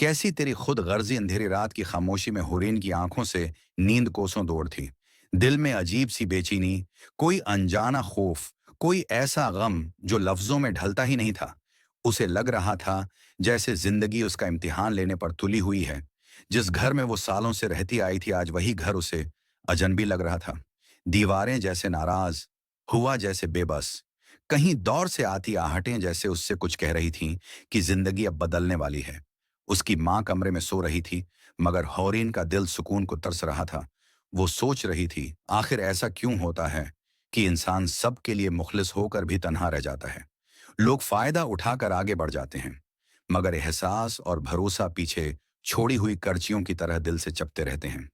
कैसी तेरी खुद गर्जी अंधेरी रात की खामोशी में हुरैन की आंखों से नींद कोसों दूर थी। दिल में अजीब सी बेचैनी, कोई अनजाना खौफ, कोई ऐसा गम जो लफ्जों में ढलता ही नहीं था। उसे लग रहा था जैसे जिंदगी उसका इम्तिहान लेने पर तुली हुई है। जिस घर में वो सालों से रहती आई थी, आज वही घर उसे अजनबी लग रहा था। दीवारें जैसे नाराज, हुआ जैसे बेबस, कहीं दौर से आती आहटें जैसे उससे कुछ कह रही थीं कि जिंदगी अब बदलने वाली है। उसकी माँ कमरे में सो रही थी, मगर हौरीन का दिल सुकून को तरस रहा था। वो सोच रही थी, आखिर ऐसा क्यों होता है कि इंसान सबके लिए मुखलिस होकर भी तन्हा रह जाता है। लोग फायदा उठाकर आगे बढ़ जाते हैं, मगर एहसास और भरोसा पीछे छोड़ी हुई कर्चियों की तरह दिल से चपते रहते हैं।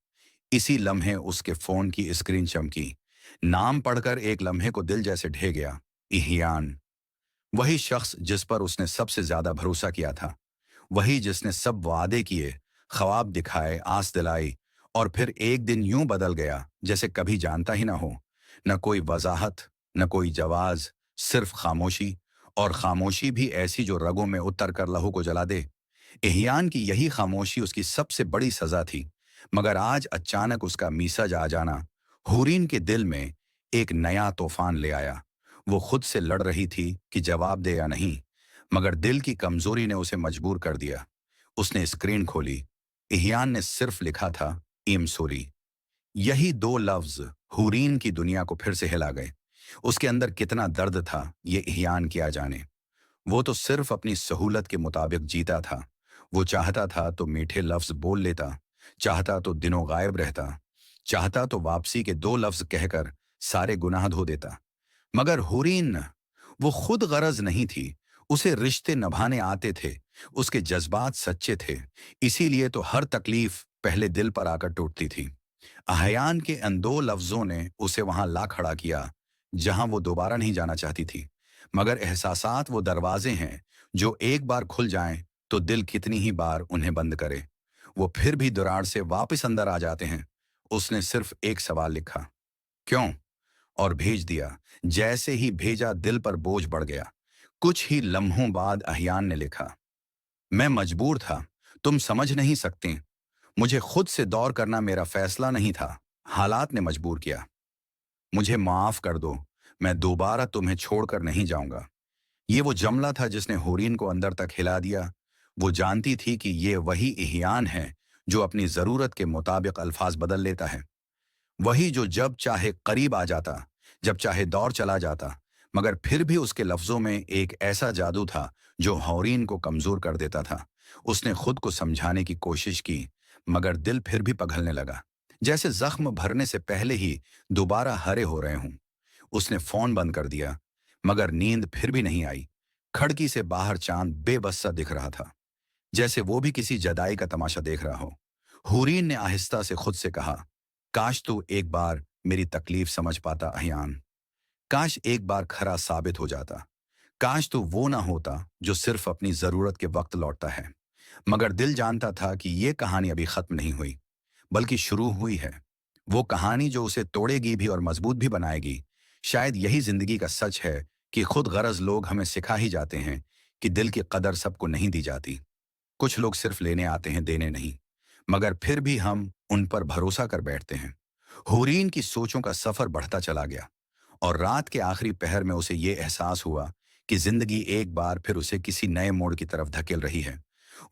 इसी लम्हे उसके फोन की स्क्रीन चमकी। नाम पढ़कर एक लम्हे को दिल जैसे ढह गया। इहियान, वही शख्स जिस पर उसने सबसे ज्यादा भरोसा किया था, वही जिसने सब वादे किए, ख्वाब दिखाए, आस दिलाई, और फिर एक दिन यूं बदल गया जैसे कभी जानता ही ना हो। न कोई वजाहत, न कोई जवाज, सिर्फ खामोशी। और खामोशी भी ऐसी जो रगों में उतर कर लहू को जला दे। एहियान की यही खामोशी उसकी सबसे बड़ी सजा थी। मगर आज अचानक उसका मीसा आ जाना हूरीन के दिल में एक नया तूफान ले आया। वो खुद से लड़ रही थी कि जवाब दे या नहीं, मगर दिल की कमजोरी ने उसे मजबूर कर दिया। उसने स्क्रीन खोली। इहियान ने सिर्फ लिखा था, "एम सॉरी"। यही दो लफ्ज हूरीन की दुनिया को फिर से हिला गए। उसके अंदर कितना दर्द था ये इहियान किया जाने। वो तो सिर्फ अपनी सहूलत के मुताबिक जीता था। वो चाहता था तो मीठे लफ्ज बोल लेता, चाहता तो दिनों गायब रहता, चाहता तो वापसी के दो लफ्ज कहकर सारे गुनाह धो देता। मगर हुरीन, वो खुद गरज नहीं थी। उसे रिश्ते निभाने आते थे, उसके जज्बात सच्चे थे। इसीलिए तो हर तकलीफ पहले दिल पर आकर टूटती थी। अहयान के इन दो लफ्जों ने उसे वहां ला खड़ा किया जहां वो दोबारा नहीं जाना चाहती थी। मगर एहसासात वो दरवाजे हैं जो एक बार खुल जाएं तो दिल कितनी ही बार उन्हें बंद करे, वो फिर भी दुराड़ से वापस अंदर आ जाते हैं। उसने सिर्फ एक सवाल लिखा, "क्यों?" और भेज दिया। जैसे ही भेजा, दिल पर बोझ बढ़ गया। कुछ ही लम्हों बाद अहियान ने लिखा, "मैं मजबूर था, तुम समझ नहीं सकते। मुझे खुद से दौर करना मेरा फैसला नहीं था, हालात ने मजबूर किया। मुझे माफ कर दो, मैं दोबारा तुम्हें छोड़कर नहीं जाऊंगा।" ये वो जमला था जिसने होरीन को अंदर तक हिला दिया। वो जानती थी कि ये वही इहियान है जो अपनी जरूरत के मुताबिक अल्फाज बदल लेता है। वही जो जब चाहे करीब आ जाता, जब चाहे दौर चला जाता। मगर फिर भी उसके लफ्जों में एक ऐसा जादू था जो हौरीन को कमजोर कर देता था। उसने खुद को समझाने की कोशिश की, मगर दिल फिर भी पिघलने लगा, जैसे जख्म भरने से पहले ही दोबारा हरे हो रहे हों। उसने फोन बंद कर दिया, मगर नींद फिर भी नहीं आई। खिड़की से बाहर चांद बेबस सा दिख रहा था, जैसे वो भी किसी जदाई का तमाशा देख रहा हो। हुरीन ने आहिस्ता से खुद से कहा, "काश तू एक बार मेरी तकलीफ समझ पाता अहियान। काश एक बार खरा साबित हो जाता। काश तू वो ना होता जो सिर्फ अपनी जरूरत के वक्त लौटता है।" मगर दिल जानता था कि ये कहानी अभी खत्म नहीं हुई, बल्कि शुरू हुई है। वो कहानी जो उसे तोड़ेगी भी और मजबूत भी बनाएगी। शायद यही जिंदगी का सच है कि खुद गरज लोग हमें सिखा ही जाते हैं कि दिल की कदर सबको नहीं दी जाती। कुछ लोग सिर्फ लेने आते हैं, देने नहीं। मगर फिर भी हम उन पर भरोसा कर बैठते हैं। हुरीन की सोचों का सफर बढ़ता चला गया, और रात के आखिरी पहर में उसे ये एहसास हुआ कि जिंदगी एक बार फिर उसे किसी नए मोड़ की तरफ धकेल रही है।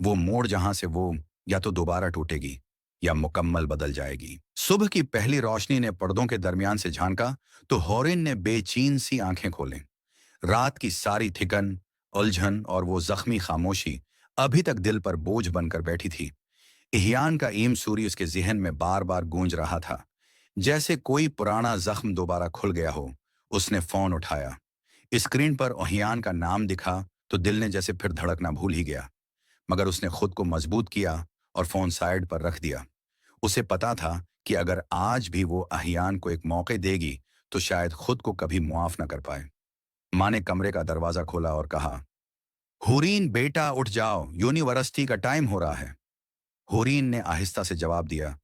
वो मोड़ जहां से वो या तो दोबारा टूटेगी या मुकम्मल बदल जाएगी। सुबह की पहली रोशनी ने पर्दों के दरमियान से झांका तो हॉरिन ने बेचैन सी आंखें खोलें। रात की सारी थिकन, उलझन और वो जख्मी खामोशी अभी तक दिल पर बोझ बनकर बैठी थी। इहियान का ईम सूरी उसके जहन में बार बार गूंज रहा था, जैसे कोई पुराना जख्म दोबारा खुल गया हो। उसने फोन उठाया। स्क्रीन पर ओहियान का नाम दिखा तो दिल ने जैसे फिर धड़कना भूल ही गया। मगर उसने खुद को मजबूत किया और फोन साइड पर रख दिया। उसे पता था कि अगर आज भी वो अहियान को एक मौके देगी तो शायद खुद को कभी मुआफ न कर पाए। माँ ने कमरे का दरवाजा खोला और कहा, "हुरीन बेटा उठ जाओ, यूनिवर्सिटी का टाइम हो रहा है।" हुरीन ने आहिस्ता से जवाब दिया,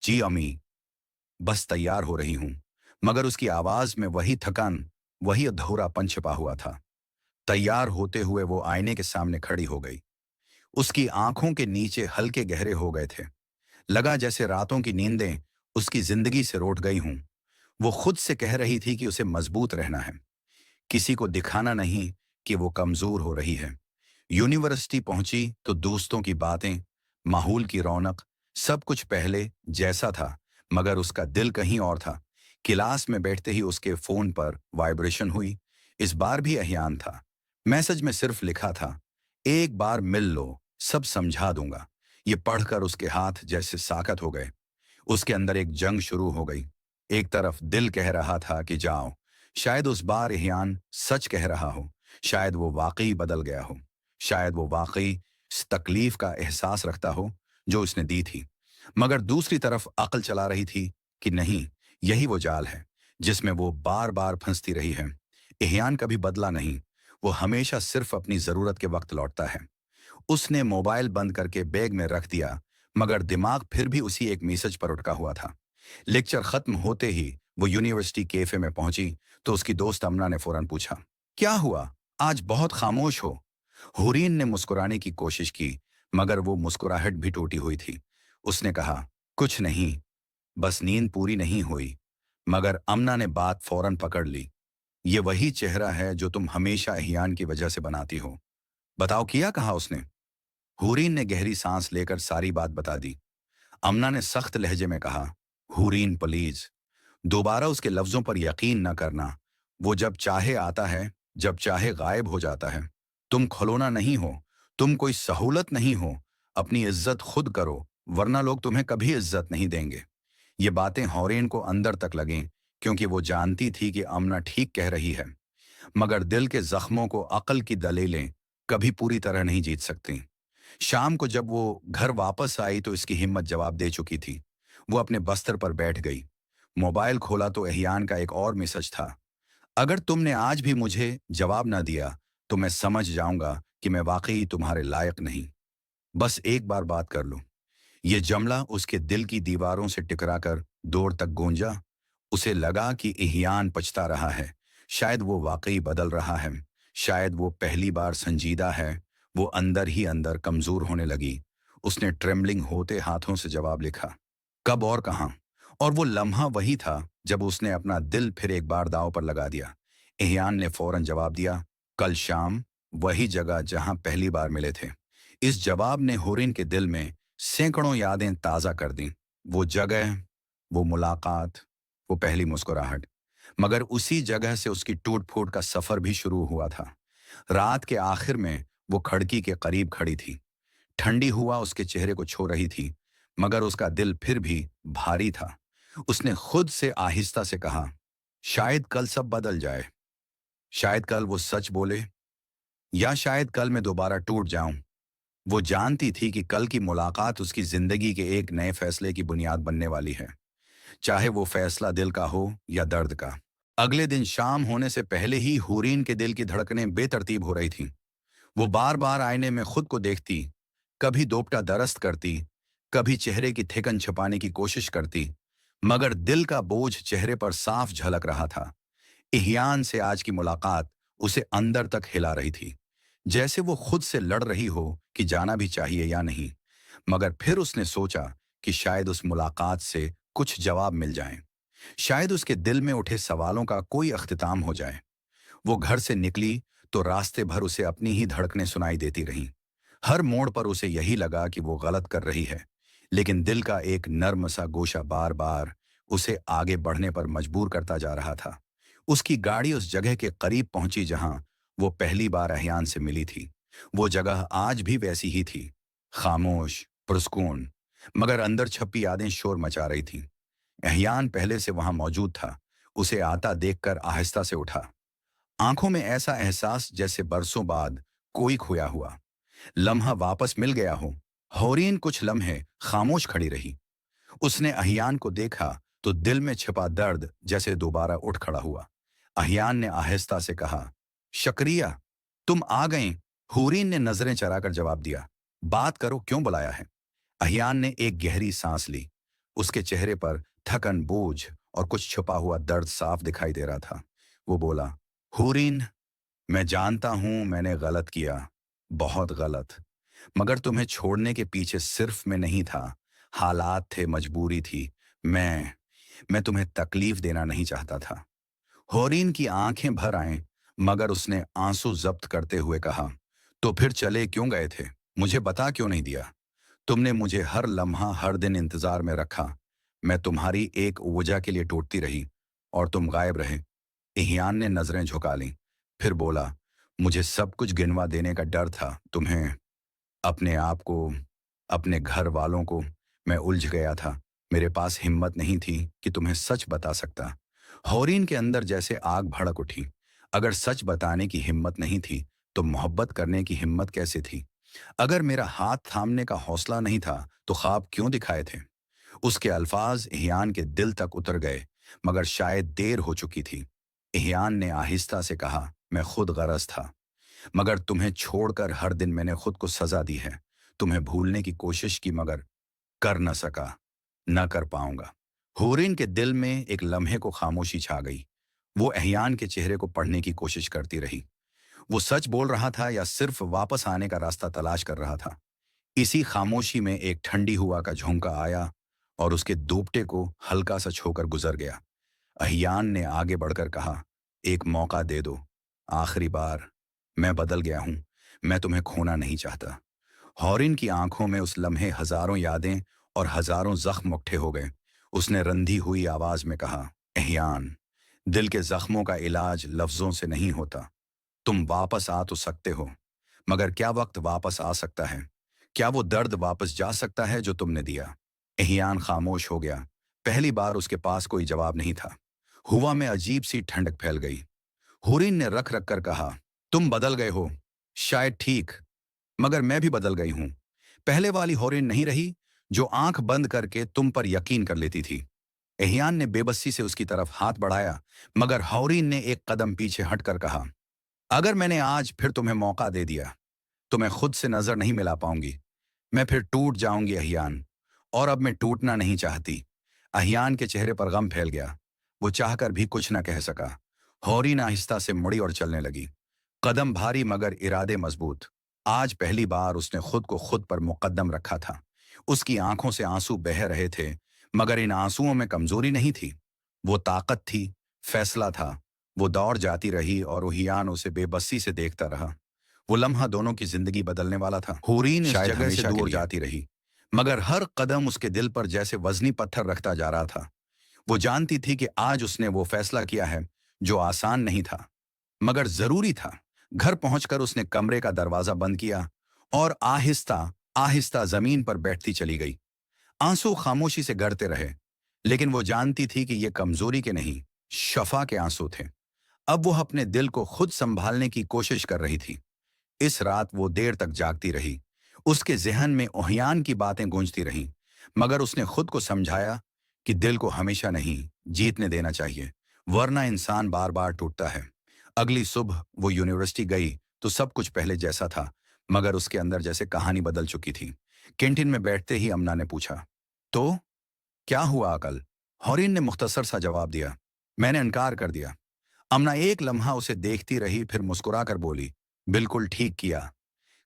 "जी अम्मी, बस तैयार हो रही हूं।" मगर उसकी आवाज में वही थकान, वही अधूरापन छिपा हुआ था। तैयार होते हुए वो आईने के सामने खड़ी हो गई। उसकी आंखों के नीचे हल्के गहरे हो गए थे। लगा जैसे रातों की नींदें उसकी जिंदगी से रोट गई हूं। वो खुद से कह रही थी कि उसे मजबूत रहना है, किसी को दिखाना नहीं कि वो कमजोर हो रही है। यूनिवर्सिटी पहुंची तो दोस्तों की बातें, माहौल की रौनक, सब कुछ पहले जैसा था, मगर उसका दिल कहीं और था। क्लास में बैठते ही उसके फोन पर वाइब्रेशन हुई। इस बार भी अहियान था। मैसेज में सिर्फ लिखा था, एक बार मिल लो, सब समझा दूंगा। ये पढ़कर उसके हाथ जैसे साकत हो गए। उसके अंदर एक जंग शुरू हो गई। एक तरफ दिल कह रहा था कि जाओ, शायद उस बार एहयान सच कह रहा हो, शायद वो वाकई बदल गया हो, शायद वो वाकई इस तकलीफ का एहसास रखता हो जो उसने दी थी। मगर दूसरी तरफ अक्ल चला रही थी कि नहीं, यही वो जाल है जिसमें वो बार बार फंसती रही है। एहयान कभी बदला नहीं, वो हमेशा सिर्फ अपनी जरूरत के वक्त लौटता है। उसने मोबाइल बंद करके बैग में रख दिया, मगर दिमाग फिर भी उसी एक मैसेज पर उटका हुआ था। लेक्चर खत्म होते ही वो यूनिवर्सिटी कैफे में पहुंची तो उसकी दोस्त अमना ने फौरन पूछा, क्या हुआ, आज बहुत खामोश हो? हुरीन ने मुस्कुराने की कोशिश की, मगर वो मुस्कुराहट भी टूटी हुई थी। उसने कहा, कुछ नहीं, बस नींद पूरी नहीं हुई। मगर अमना ने बात फौरन पकड़ ली। ये वही चेहरा है जो तुम हमेशा अहियान की वजह से बनाती हो। बताओ, किया कहा उसने? हुरीन ने गहरी सांस लेकर सारी बात बता दी। अमना ने सख्त लहजे में कहा, हुरीन प्लीज, दोबारा उसके लफ्जों पर यकीन न करना। वो जब चाहे आता है, जब चाहे गायब हो जाता है। तुम खिलौना नहीं हो, तुम कोई सहूलत नहीं हो। अपनी इज्जत खुद करो, वरना लोग तुम्हें कभी इज्जत नहीं देंगे। ये बातें हौरेन को अंदर तक लगीं, क्योंकि वो जानती थी कि अमना ठीक कह रही है। मगर दिल के जख्मों को अकल की दलीलें कभी पूरी तरह नहीं जीत सकती। शाम को जब वो घर वापस आई तो इसकी हिम्मत जवाब दे चुकी थी। वो अपने बस्तर पर बैठ गई। मोबाइल खोला तो एहयान का एक और मैसेज था, अगर तुमने आज भी मुझे जवाब ना दिया तो मैं समझ जाऊंगा कि मैं वाकई तुम्हारे लायक नहीं। बस एक बार बात कर लो। ये जमला उसके दिल की दीवारों से टकराकर दूर तक गूंजा। उसे लगा कि एहयान पछता रहा है। शायद वो वाकई बदल रहा है, शायद वो पहली बार संजीदा है। वो अंदर ही अंदर कमजोर होने लगी। उसने ट्रेम्बलिंग होते हाथों से जवाब लिखा, कब और कहाँ? और वो लम्हा वही था जब उसने अपना दिल फिर एक बार दांव पर लगा दिया। एहयान ने फौरन जवाब दिया, कल शाम, वही जगह जहां पहली बार मिले थे। इस जवाब ने होरिन के दिल में सैकड़ों यादें ताज़ा कर दी। वो जगह, वो मुलाकात, वो पहली मुस्कुराहट। मगर उसी जगह से उसकी टूट फूट का सफर भी शुरू हुआ था। रात के आखिर में वो खिड़की के करीब खड़ी थी। ठंडी हुआ उसके चेहरे को छू रही थी, मगर उसका दिल फिर भी भारी था। उसने खुद से आहिस्ता से कहा, शायद कल सब बदल जाए, शायद कल वो सच बोले, या शायद कल मैं दोबारा टूट जाऊं। वो जानती थी कि कल की मुलाकात उसकी जिंदगी के एक नए फैसले की बुनियाद बनने वाली है, चाहे वो फैसला दिल का हो या दर्द का। अगले दिन शाम होने से पहले ही हुरीन के दिल की धड़कनें बेतरतीब हो रही थीं। वो बार बार आईने में खुद को देखती, कभी दोपटा दरस्त करती, कभी चेहरे की थिकन छिपाने की कोशिश करती, मगर दिल का बोझ चेहरे पर साफ झलक रहा था। इहियान से आज की मुलाकात उसे अंदर तक हिला रही थी, जैसे वो खुद से लड़ रही हो कि जाना भी चाहिए या नहीं। मगर फिर उसने सोचा कि शायद उस मुलाकात से कुछ जवाब मिल जाएं, शायद उसके दिल में उठे सवालों का कोई अख्तिताम हो जाए। वो घर से निकली तो रास्ते भर उसे अपनी ही धड़कनें सुनाई देती रहीं। हर मोड़ पर उसे यही लगा कि वो गलत कर रही है, लेकिन दिल का एक नर्म सा गोशा बार बार उसे आगे बढ़ने पर मजबूर करता जा रहा था। उसकी गाड़ी उस जगह के करीब पहुंची जहां वो पहली बार अहियान से मिली थी। वो जगह आज भी वैसी ही थी, खामोश, पुरस्कून, मगर अंदर छपी यादें शोर मचा रही थीं। अहियान पहले से वहां मौजूद था। उसे आता देखकर आहिस्ता से उठा, आंखों में ऐसा एहसास जैसे बरसों बाद कोई खोया हुआ लम्हा वापस मिल गया हो। हौरीन कुछ लम्हे खामोश खड़ी रही। उसने अहियान को देखा तो दिल में छिपा दर्द जैसे दोबारा उठ खड़ा हुआ। अहियान ने आहिस्ता से कहा, शुक्रिया, तुम आ गईं। हूरीन ने नजरें चराकर जवाब दिया, बात करो, क्यों बुलाया है? अहियान ने एक गहरी सांस ली। उसके चेहरे पर थकन, बोझ और कुछ छुपा हुआ दर्द साफ दिखाई दे रहा था। वो बोला, हूरीन, मैं जानता हूं मैंने गलत किया, बहुत गलत। मगर तुम्हें छोड़ने के पीछे सिर्फ मैं नहीं था, हालात थे, मजबूरी थी। मैं तुम्हें तकलीफ देना नहीं चाहता था। होरीन की आंखें भर आईं, मगर उसने आंसू जब्त करते हुए कहा, तो फिर चले क्यों गए थे? मुझे बता क्यों नहीं दिया? तुमने मुझे हर लम्हा हर दिन इंतजार में रखा। मैं तुम्हारी एक वजह के लिए टूटती रही और तुम गायब रहे। इहियान ने नजरें झुका लीं, फिर बोला, मुझे सब कुछ गिनवा देने का डर था, तुम्हें, अपने आप को, अपने घर वालों को। मैं उलझ गया था। मेरे पास हिम्मत नहीं थी कि तुम्हें सच बता सकता। हौरीन के अंदर जैसे आग भड़क उठी। अगर सच बताने की हिम्मत नहीं थी, तो मोहब्बत करने की हिम्मत कैसे थी? अगर मेरा हाथ थामने का हौसला नहीं था, तो ख्वाब क्यों दिखाए थे? उसके अल्फाज इहियान के दिल तक उतर गए, मगर शायद देर हो चुकी थी। इहियान ने आहिस्ता से कहा, मैं खुद गरज था, मगर तुम्हें छोड़कर हर दिन मैंने खुद को सजा दी है। तुम्हें भूलने की कोशिश की, मगर कर न सका, न कर पाऊंगा। हूरिन के दिल में एक लम्हे को खामोशी छा गई। वो एहयान के चेहरे को पढ़ने की कोशिश करती रही। वो सच बोल रहा था या सिर्फ वापस आने का रास्ता तलाश कर रहा था? इसी खामोशी में एक ठंडी हवा का झोंका आया और उसके दोपटे को हल्का सा छूकर गुजर गया। अहियान ने आगे बढ़कर कहा, एक मौका दे दो, आखिरी बार। मैं बदल गया हूं, मैं तुम्हें खोना नहीं चाहता। हॉरिन की आंखों में उस लम्हे हजारों यादें और हजारों जख्म उठे हो गए। उसने रंधी हुई आवाज में कहा, एहयान, दिल के जख्मों का इलाज लफ्जों से नहीं होता। तुम वापस आ तो सकते हो, मगर क्या वक्त वापस आ सकता है? क्या वो दर्द वापस जा सकता है जो तुमने दिया? एहयान खामोश हो गया। पहली बार उसके पास कोई जवाब नहीं था। हुआ में अजीब सी ठंडक फैल गई। हुरिन ने रख रख कर कहा, तुम बदल गए हो, शायद ठीक, मगर मैं भी बदल गई हूं। पहले वाली होरिन नहीं रही, जो आंख बंद करके तुम पर यकीन कर लेती थी। एहयान ने बेबसी से उसकी तरफ हाथ बढ़ाया, मगर हौरीन ने एक कदम पीछे हटकर कहा, अगर मैंने आज फिर तुम्हें मौका दे दिया, तो मैं खुद से नजर नहीं मिला पाऊंगी। मैं फिर टूट जाऊंगी अहियान, और अब मैं टूटना नहीं चाहती। अहियान के चेहरे पर गम फैल गया। वो चाहकर भी कुछ न कह सका। हौरीन आहिस्ता से मुड़ी और चलने लगी, कदम भारी मगर इरादे मजबूत। आज पहली बार उसने खुद को खुद पर मुकद्दम रखा था। उसकी आंखों से आंसू बह रहे थे, मगर इन आंसुओं में कमजोरी नहीं थी, वो ताकत थी, फैसला था। वो दौड़ जाती रही और उहियान उसे बेबसी से देखता रहा। वो लम्हा दोनों की जिंदगी बदलने वाला था। हूरीन इस जगह से दूर जाती रही, मगर हर कदम उसके दिल पर जैसे वजनी पत्थर रखता जा रहा था। वो जानती थी कि आज उसने वो फैसला किया है जो आसान नहीं था, मगर जरूरी था। घर पहुंचकर उसने कमरे का दरवाजा बंद किया और आहिस्ता आहिस्ता जमीन पर बैठती चली गई। आंसू खामोशी से गड़ते रहे, लेकिन वो जानती थी कि ये कमजोरी के नहीं, शफा के आंसू थे। अब वो अपने दिल को खुद संभालने की कोशिश कर रही थी। इस रात वो देर तक जागती रही। उसके जहन में ओहियान की बातें गूंजती रहीं, मगर उसने खुद को समझाया कि दिल को हमेशा नहीं जीतने देना चाहिए, वरना इंसान बार बार टूटता है। अगली सुबह वो यूनिवर्सिटी गई तो सब कुछ पहले जैसा था, मगर उसके अंदर जैसे कहानी बदल चुकी थी। कैंटीन में बैठते ही अमना ने पूछा, तो क्या हुआ कल? हॉरिन ने मुख्तसर सा जवाब दिया, मैंने इनकार कर दिया। अमना एक लम्हा उसे देखती रही, फिर मुस्कुरा कर बोली, बिल्कुल ठीक किया।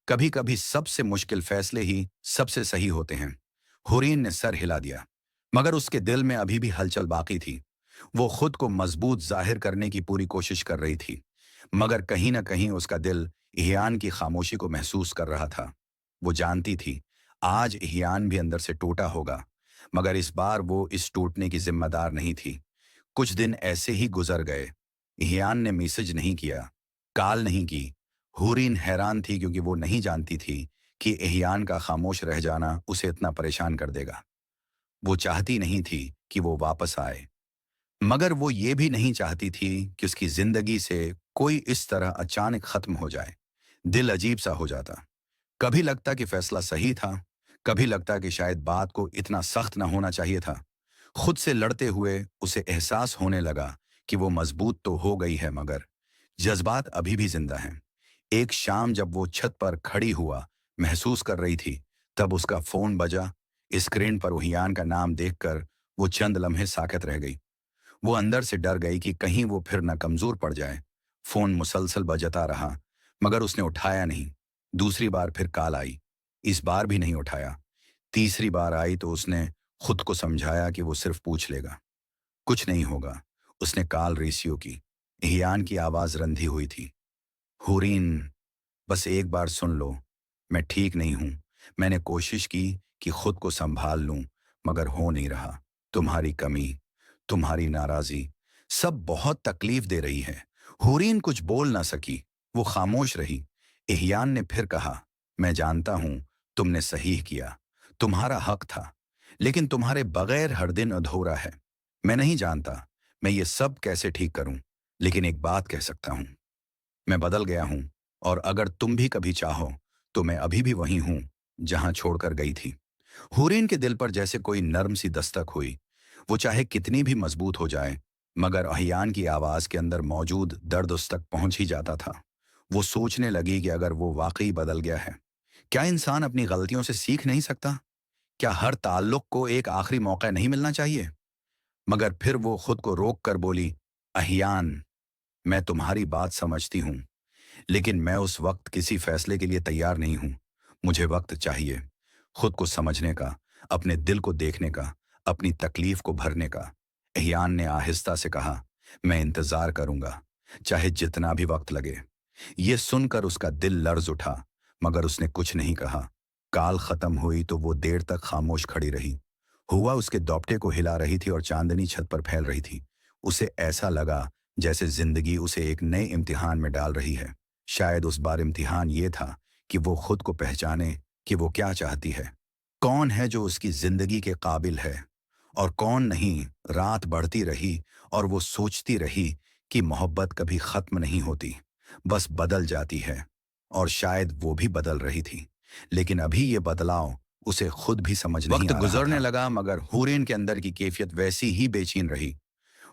कभी कभी सबसे मुश्किल फैसले ही सबसे सही होते हैं। हुरीन ने सर हिला दिया, मगर उसके दिल में अभी भी हलचल बाकी थी। वो खुद को मजबूत जाहिर करने की पूरी कोशिश कर रही थी, मगर कहीं ना कहीं उसका दिल इहियान की खामोशी को महसूस कर रहा था। वो जानती थी आज इहियान भी अंदर से टूटा होगा, मगर इस बार वो इस टूटने की जिम्मेदार नहीं थी। कुछ दिन ऐसे ही गुजर गए। इहियान ने मैसेज नहीं किया, कॉल नहीं की। हूरीन हैरान थी, क्योंकि वो नहीं जानती थी कि एहियान का खामोश रह जाना उसे इतना परेशान कर देगा। वो चाहती नहीं थी कि वो वापस आए, मगर वो ये भी नहीं चाहती थी कि उसकी जिंदगी से कोई इस तरह अचानक खत्म हो जाए। दिल अजीब सा हो जाता। कभी लगता कि फैसला सही था, कभी लगता कि शायद बात को इतना सख्त ना होना चाहिए था। खुद से लड़ते हुए उसे एहसास होने लगा कि वो मजबूत तो हो गई है, मगर जज्बात अभी भी जिंदा हैं। एक शाम जब वो छत पर खड़ी हुआ महसूस कर रही थी, तब उसका फोन बजा। स्क्रीन पर उहियान का नाम देखकर वो चंद लम्हे साकत रह गई। वो अंदर से डर गई कि कहीं वो फिर न कमजोर पड़ जाए। फोन मुसलसल बजता रहा, मगर उसने उठाया नहीं। दूसरी बार फिर कॉल आई, इस बार भी नहीं उठाया। तीसरी बार आई तो उसने खुद को समझाया कि वो सिर्फ पूछ लेगा, कुछ नहीं होगा। उसने काल रेसियो की। इहियान की आवाज रंधी हुई थी। हुरीन, बस एक बार सुन लो। मैं ठीक नहीं हूं। मैंने कोशिश की कि खुद को संभाल लूं, मगर हो नहीं रहा। तुम्हारी कमी, तुम्हारी नाराजी, सब बहुत तकलीफ दे रही है। हुरीन कुछ बोल ना सकी। वो खामोश रही। इहियान ने फिर कहा, मैं जानता हूं, तुमने सही किया। तुम्हारा हक था। लेकिन तुम्हारे बगैर हर दिन अधूरा है। मैं नहीं जानता मैं ये सब कैसे ठीक करूं, लेकिन एक बात कह सकता हूं, मैं बदल गया हूं। और अगर तुम भी कभी चाहो तो मैं अभी भी वही हूं जहां छोड़कर गई थी। हुरैन के दिल पर जैसे कोई नर्म सी दस्तक हुई। वो चाहे कितनी भी मजबूत हो जाए, मगर अहियान की आवाज के अंदर मौजूद दर्द उस तक पहुंच ही जाता था। वो सोचने लगी कि अगर वो वाकई बदल गया है, क्या इंसान अपनी गलतियों से सीख नहीं सकता? क्या हर ताल्लुक को एक आखिरी मौका नहीं मिलना चाहिए? मगर फिर वो खुद को रोक कर बोली, अहियान, मैं तुम्हारी बात समझती हूँ, लेकिन मैं उस वक्त किसी फैसले के लिए तैयार नहीं हूं। मुझे वक्त चाहिए, खुद को समझने का, अपने दिल को देखने का, अपनी तकलीफ को भरने का। एहयान ने आहिस्ता से कहा, मैं इंतजार करूंगा, चाहे जितना भी वक्त लगे। ये सुनकर उसका दिल लर्ज उठा, मगर उसने कुछ नहीं कहा। काल खत्म हुई तो वो देर तक खामोश खड़ी रही। हुआ उसके दोपटे को हिला रही थी और चांदनी छत पर फैल रही थी। उसे ऐसा लगा जैसे जिंदगी उसे एक नए इम्तिहान में डाल रही है। शायद उस बार इम्तिहान ये था कि वो खुद को पहचाने कि वो क्या चाहती है, कौन है जो उसकी जिंदगी के काबिल है और कौन नहीं। रात बढ़ती रही और वो सोचती रही कि मोहब्बत कभी खत्म नहीं होती, बस बदल जाती है। और शायद वो भी बदल रही थी, लेकिन अभी ये बदलाव उसे खुद भी समझ नहीं वक्त आ रहा गुजरने था। लगा, मगर हुरैन के अंदर की कैफियत वैसी ही बेचैन रही।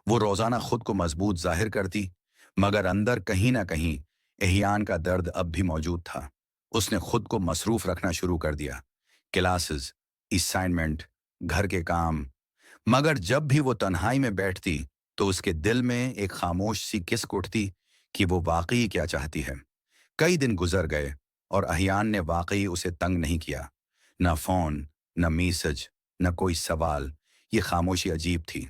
वो रोजाना खुद को मजबूत जाहिर करती, मगर अंदर कहीं ना कहीं एहियान का दर्द अब भी मौजूद था। उसने खुद को मसरूफ रखना शुरू कर दिया, क्लासेस, असाइनमेंट, घर के काम। मगर जब भी वो तन्हाई में बैठती तो उसके दिल में एक खामोश सी किस्क उठती कि वो वाकई क्या चाहती है। कई दिन गुजर गए और अहियान ने वाकई उसे तंग नहीं किया। न फोन, न मैसेज, न कोई सवाल। ये खामोशी अजीब थी।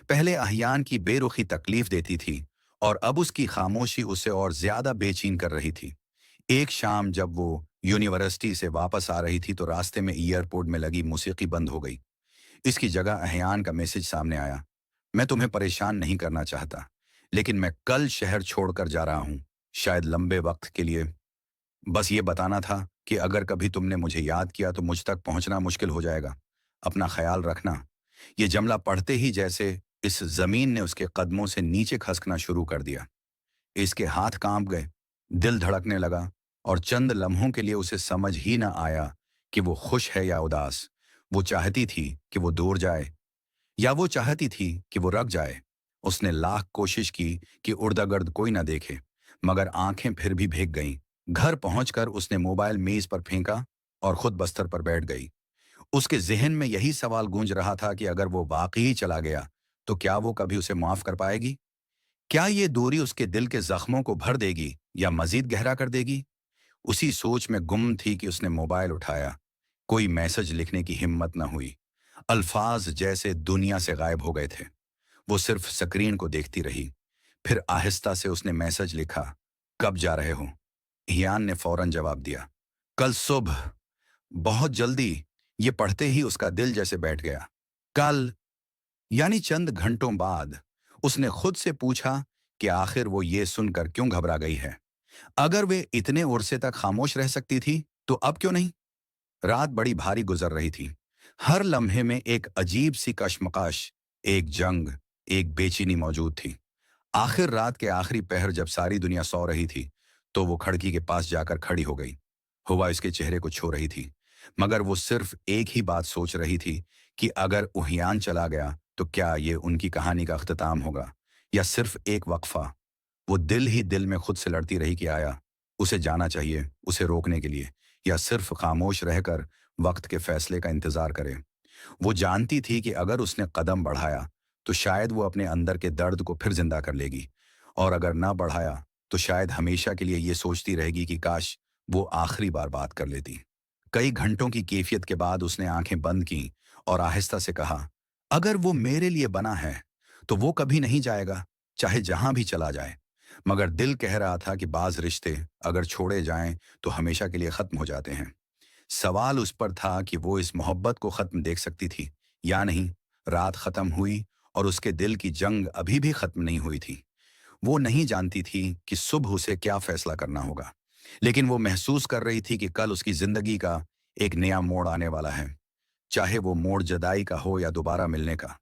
पहले अहियान की बेरुखी तकलीफ देती थी और अब उसकी खामोशी उसे और ज्यादा बेचैन कर रही थी। एक शाम जब वो यूनिवर्सिटी से वापस आ रही थी तो रास्ते में एयरपोर्ट में लगी मौसीकी बंद हो गई। इसकी जगह अहियान का मैसेज सामने आया, मैं तुम्हें परेशान नहीं करना चाहता, लेकिन मैं कल शहर छोड़कर जा रहा हूँ, शायद लंबे वक्त के लिए। बस ये बताना था कि अगर कभी तुमने मुझे याद किया तो मुझ तक पहुंचना मुश्किल हो जाएगा। अपना ख्याल रखना। ये जमला पढ़ते ही जैसे इस जमीन ने उसके कदमों से नीचे खसकना शुरू कर दिया। इसके हाथ कांप गए, दिल धड़कने लगा और चंद लम्हों के लिए उसे समझ ही ना आया कि वो खुश है या उदास। वो चाहती थी कि वो दूर जाए या वो चाहती थी कि वो रख जाए। उसने लाख कोशिश की कि उर्दागर्द कोई ना देखे, मगर आंखें फिर भी भीग गईं। घर पहुंचकर उसने मोबाइल मेज पर फेंका और खुद बस्तर पर बैठ गई। उसके जहन में यही सवाल गूंज रहा था कि अगर वो वाकई चला गया तो क्या वो कभी उसे माफ कर पाएगी? क्या ये दूरी उसके दिल के जख्मों को भर देगी या मजीद गहरा कर देगी? उसी सोच में गुम थी कि उसने मोबाइल उठाया। कोई मैसेज लिखने की हिम्मत न हुई। अल्फाज जैसे दुनिया से गायब हो गए थे। वो सिर्फ स्क्रीन को देखती रही। फिर आहिस्ता से उसने मैसेज लिखा, कब जा रहे हो? हियान ने फौरन जवाब दिया, कल सुबह, बहुत जल्दी। ये पढ़ते ही उसका दिल जैसे बैठ गया। कल, यानी चंद घंटों बाद। उसने खुद से पूछा कि आखिर वो ये सुनकर क्यों घबरा गई है। अगर वे इतने अरसे तक खामोश रह सकती थी तो अब क्यों नहीं? रात बड़ी भारी गुजर रही थी। हर लम्हे में एक अजीब सी कश्मकश, एक जंग, एक बेचैनी मौजूद थी। आखिर रात के आखिरी पहर जब सारी दुनिया सो रही थी तो वो खिड़की के पास जाकर खड़ी हो गई। हवा इसके चेहरे को छू रही थी, मगर वो सिर्फ एक ही बात सोच रही थी कि अगर उहियान चला गया तो क्या ये उनकी कहानी का अख्ताम होगा या सिर्फ एक वक्फा। वो दिल ही दिल में खुद से लड़ती रही कि आया उसे जाना चाहिए उसे रोकने के लिए, या सिर्फ खामोश रहकर वक्त के फैसले का इंतजार करे। वो जानती थी कि अगर उसने कदम बढ़ाया तो शायद वो अपने अंदर के दर्द को फिर जिंदा कर लेगी, और अगर ना बढ़ाया तो शायद हमेशा के लिए ये सोचती रहेगी कि काश वो आखिरी बार बात कर लेती। कई घंटों की कैफियत के बाद उसने आंखें बंद की और आहिस्ता से कहा, अगर वो मेरे लिए बना है तो वो कभी नहीं जाएगा, चाहे जहां भी चला जाए। मगर दिल कह रहा था कि बाज रिश्ते अगर छोड़े जाएं तो हमेशा के लिए खत्म हो जाते हैं। सवाल उस पर था कि वो इस मोहब्बत को खत्म देख सकती थी या नहीं। रात खत्म हुई और उसके दिल की जंग अभी भी खत्म नहीं हुई थी। वो नहीं जानती थी कि सुबह उसे क्या फैसला करना होगा, लेकिन वो महसूस कर रही थी कि कल उसकी जिंदगी का एक नया मोड़ आने वाला है, चाहे वो मोड़ जुदाई का हो या दोबारा मिलने का।